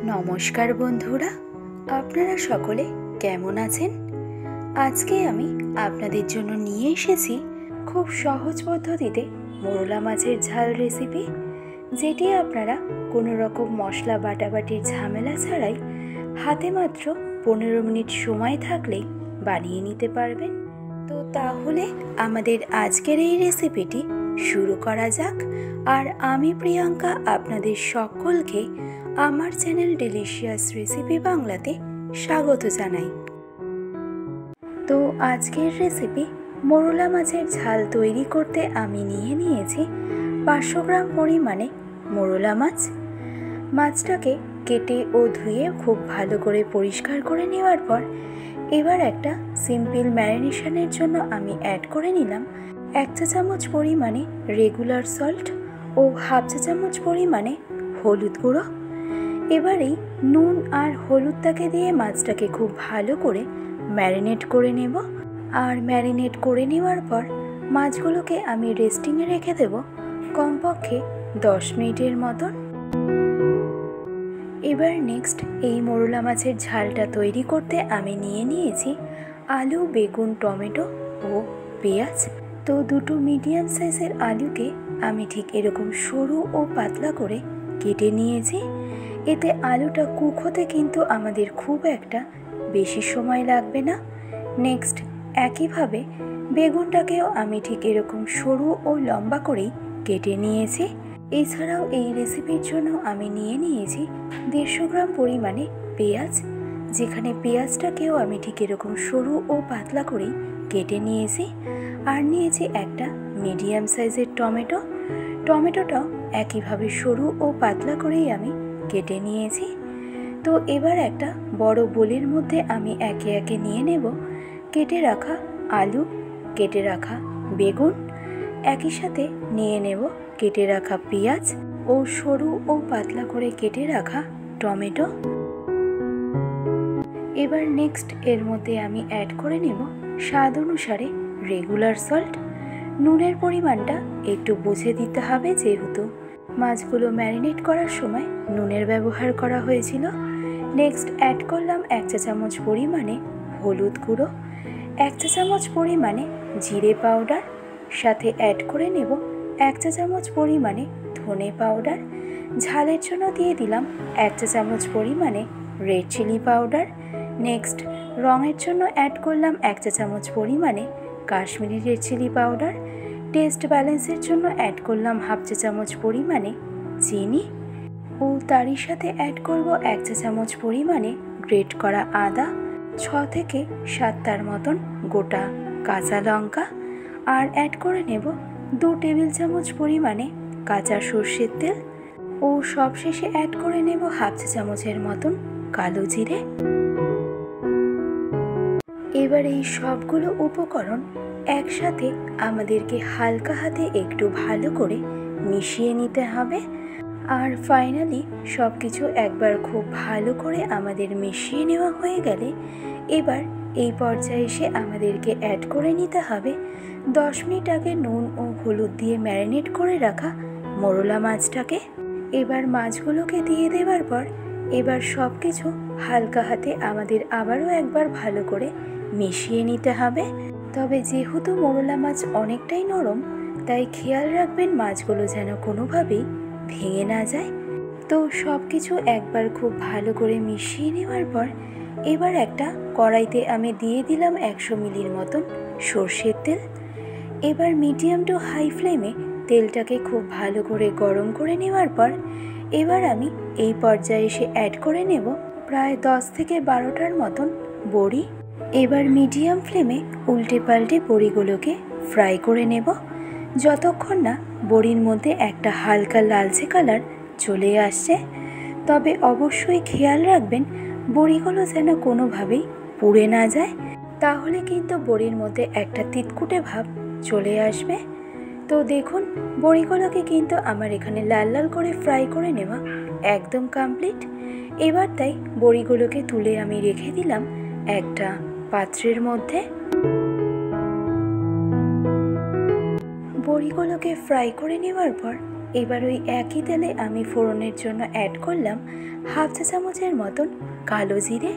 নমস্কার বন্ধুরা, আপনারা সকলে কেমন আছেন? আজকে আমি আপনাদের জন্য নিয়ে এসেছি খুব সহজ পদ্ধতিতে মোরলা মাছের ঝাল রেসিপি, যেটি আপনারা কোনো রকম মশলা বাটাবাটির ঝামেলা ছাড়াই হাতে মাত্র 15 মিনিট সময় থাকলেই বানিয়ে নিতে পারবেন। তো তাহলে আমাদের আজকের এই রেসিপিটি শুরু করা যাক। আর আমি প্রিয়াঙ্কা আপনাদের সকলকে আমার চ্যানেল ডিলিশিয়াস রেসিপি বাংলাতে স্বাগত জানাই। তো আজকের রেসিপি মোরলা মাছের ঝাল তৈরি করতে আমি নিয়েছি 500 গ্রাম পরিমাণে মোরলা মাছ। মাছটাকে কেটে ও ধুয়ে খুব ভালো করে পরিষ্কার করে নেওয়ার পর এবার একটা সিম্পল ম্যারিনেশনের জন্য আমি অ্যাড করে নিলাম 1 চা চামচ পরিমাণে রেগুলার সল্ট ও হাফ চা চামচ পরিমাণে হলুদ গুঁড়ো। এবারেই নুন আর হলুদটাকে দিয়ে মাছটাকে খুব ভালো করে ম্যারিনেট করে নেব। আর ম্যারিনেট করে নেওয়ার পর মাছগুলোকে আমি রেস্টিংয়ে রেখে দেব কমপক্ষে 10 মিনিটের মতন। এবার নেক্সট এই মোরলা মাছের ঝালটা তৈরি করতে আমি নিয়েছি আলু, বেগুন, টমেটো ও পেঁয়াজ। তো দুটো মিডিয়াম সাইজের আলুকে আমি ঠিক এরকম সরু ও পাতলা করে কেটে নিয়েছি। এতে আলুটা কুক হতে কিন্তু আমাদের খুব একটা বেশি সময় লাগবে না। নেক্সট একইভাবে বেগুনটাকেও আমি ঠিক এরকম সরু ও লম্বা করেই কেটে নিয়েছি। এছাড়াও এই রেসিপির জন্য আমি নিয়েছি 150 গ্রাম পরিমাণে পেঁয়াজ, যেখানে পেঁয়াজটাকেও আমি ঠিক এরকম সরু ও পাতলা করেই কেটে নিয়েছি। আর নিয়েছি একটা মিডিয়াম সাইজের টমেটোটাও একইভাবে সরু ও পাতলা করেই আমি কেটে নিয়েছি। তো এবার একটা বড় বোলের মধ্যে আমি একে একে নিয়ে নেব কেটে রাখা আলু, কেটে রাখা বেগুন, একই সাথে নিয়ে নেব কেটে রাখা পেঁয়াজ ও সরু ও পাতলা করে কেটে রাখা টমেটো। এবার নেক্সট এর মধ্যে আমি অ্যাড করে নেব স্বাদ অনুসারে রেগুলার সল্ট। নুনের পরিমাণটা একটু বুঝে দিতে হবে, যেহেতু মাছগুলো ম্যারিনেট করার সময় নুনের ব্যবহার করা হয়েছিল। নেক্সট অ্যাড করলাম 1 চা চামচ পরিমাণে হলুদ গুঁড়ো, 1 চা চামচ পরিমাণে জিরে পাউডার, সাথে অ্যাড করে নেব 1 চা চামচ পরিমাণে ধনে পাউডার। ঝালের জন্য দিয়ে দিলাম 1 চা চামচ পরিমাণে রেড চিলি পাউডার। নেক্সট রঙের জন্য অ্যাড করলাম 1 চা চামচ পরিমাণে Kashmiri red chilli powder. Taste ব্যালেন্সের জন্য অ্যাড করলাম হাফ চা চামচ পরিমাণে চিনি ও তারই সাথে অ্যাড করব 1 চা চামচ পরিমাণে গ্রেট করা আদা, 6 থেকে 7টার মতন গোটা কাঁচা লঙ্কা। আর অ্যাড করে নেব 2 টেবিল চামচ পরিমাণে কাঁচা সর্ষের তেল ও সবশেষে অ্যাড করে নেব হাফ চা চামচের মতন কালো জিরে। এবার এই সবগুলো উপকরণ একসাথে আমাদেরকে হালকা হাতে একটু ভালো করে মিশিয়ে নিতে হবে। আর ফাইনালি সব কিছু একবার খুব ভালো করে আমাদের মিশিয়ে নেওয়া হয়ে গেলে এবার এই পর্যায়ে এসে আমাদেরকে অ্যাড করে নিতে হবে 10 মিনিট আগে নুন ও হলুদ দিয়ে ম্যারিনেট করে রাখা মোরলা মাছটাকে। এবার মাছগুলোকে দিয়ে দেওয়ার পর এবার সব কিছু হালকা হাতে আমাদের আবারও একবার ভালো করে মিশিয়ে নিতে হবে। তবে যেহেতু মোরলা মাছ অনেকটাই নরম, তাই খেয়াল রাখবেন মাছগুলো যেন কোনোভাবেই ভেঙে না যায়। তো সব কিছু একবার খুব ভালো করে মিশিয়ে নেওয়ার পর এবার একটা কড়াইতে আমি দিয়ে দিলাম 100 মিলির মতন সর্ষের তেল। এবার মিডিয়াম টু হাই ফ্লেমে তেলটাকে খুব ভালো করে গরম করে নেওয়ার পর এবার আমি এই পর্যায়ে এসে অ্যাড করে নেব প্রায় 10 থেকে 12টার মতন বড়ি। এবার মিডিয়াম ফ্লেমে উল্টে পাল্টে বড়িগুলোকে ফ্রাই করে নেব যতক্ষণ না বড়ির মধ্যে একটা হালকা লালচে কালার চলে আসছে। তবে অবশ্যই খেয়াল রাখবেন বড়িগুলো যেন কোনোভাবেই পুড়ে না যায়, তাহলে কিন্তু বড়ির মধ্যে একটা তিতকুটে ভাব চলে আসবে। তো দেখুন বড়িগুলোকে কিন্তু আমার এখানে লাল লাল করে ফ্রাই করে নেওয়া একদম কমপ্লিট। এবার তাই বড়িগুলোকে তুলে আমি রেখে দিলাম একটা পাত্রের মধ্যে। বড়িগুলোকে ফ্রাই করে নেওয়ার পর এবার ওই একই তেলে আমি ফোড়নের জন্য অ্যাড করলাম হাফ চা চামচের মতন কালো জিরে,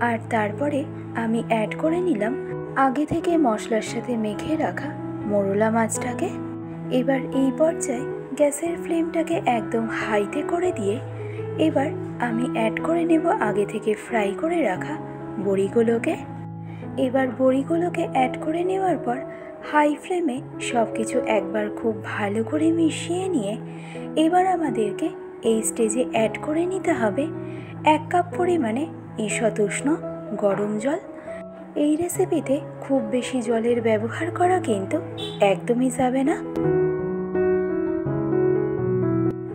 আর তারপরে আমি অ্যাড করে নিলাম আগে থেকে মশলার সাথে মেখে রাখা মোরলা মাছটাকে। এবার এই পর্যায়ে গ্যাসের ফ্লেমটাকে একদম হাইতে করে দিয়ে এবার আমি অ্যাড করে নেব আগে থেকে ফ্রাই করে রাখা বড়িগুলোকে। এবার বড়িগুলোকে অ্যাড করে নেওয়ার পর হাই ফ্লেমে সব কিছু একবার খুব ভালো করে মিশিয়ে নিয়ে এবার আমাদেরকে এই স্টেজে অ্যাড করে নিতে হবে 1 কাপ পরিমাণে ঈষৎ উষ্ণ গরম জল। এই রেসিপিতে খুব বেশি জলের ব্যবহার করা কিন্তু একদমই যাবে না।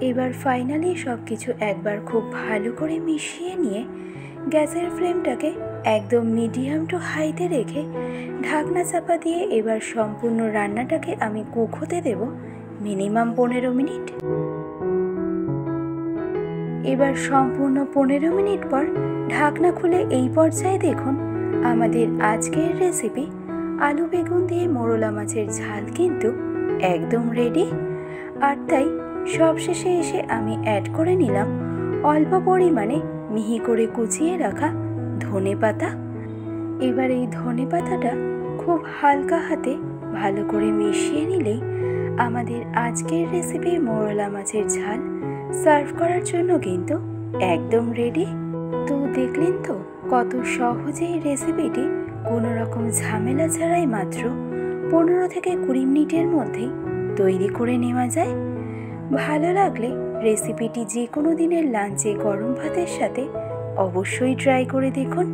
এবার ফাইনালি সব কিছু একবার খুব ভালো করে মিশিয়ে নিয়ে গ্যাসের ফ্লেমটাকে একদম মিডিয়াম টু হাইতে রেখে ঢাকনা চাপা দিয়ে এবার সম্পূর্ণ রান্নাটাকে আমি কুক হতে দেব মিনিমাম 15 মিনিট। এবার সম্পূর্ণ 15 মিনিট পর ঢাকনা খুলে এই পর্যায়ে দেখুন আমাদের আজকের রেসিপি আলু বেগুন দিয়ে মোরলা মাছের ঝাল কিন্তু একদম রেডি। আর তাই সবশেষে এসে আমি অ্যাড করে নিলাম অল্প পরিমাণে মিহি করে কুচিয়ে রাখা ধনেপাতা। এবার এই ধনেপাতাটা খুব হালকা হাতে ভালো করে মিশিয়ে নিলেই আমাদের আজকের রেসিপি মোরলা মাছের ঝাল সার্ভ করার জন্য কিন্তু একদম রেডি। তো দেখলেন তো কত সহজে এই রেসিপিটি কোনো রকম ঝামেলা ছাড়াই মাত্র 15 থেকে 20 মিনিটের মধ্যেই তৈরি করে নেওয়া যায়। ভালো লাগলে রেসিপিটি যে কোনো দিনের লাঞ্চে গরম ভাতের সাথে অবশ্যই ট্রাই করে দেখুন।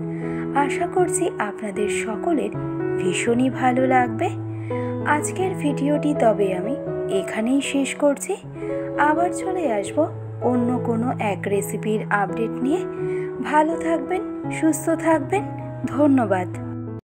আশা করছি আপনাদের সকলের ভীষণই ভালো লাগবে। আজকের ভিডিওটি তবে আমি এখানেই শেষ করছি। আবার চলে আসব অন্য কোনো এক রেসিপির আপডেট নিয়ে। ভালো থাকবেন, সুস্থ থাকবেন, ধন্যবাদ।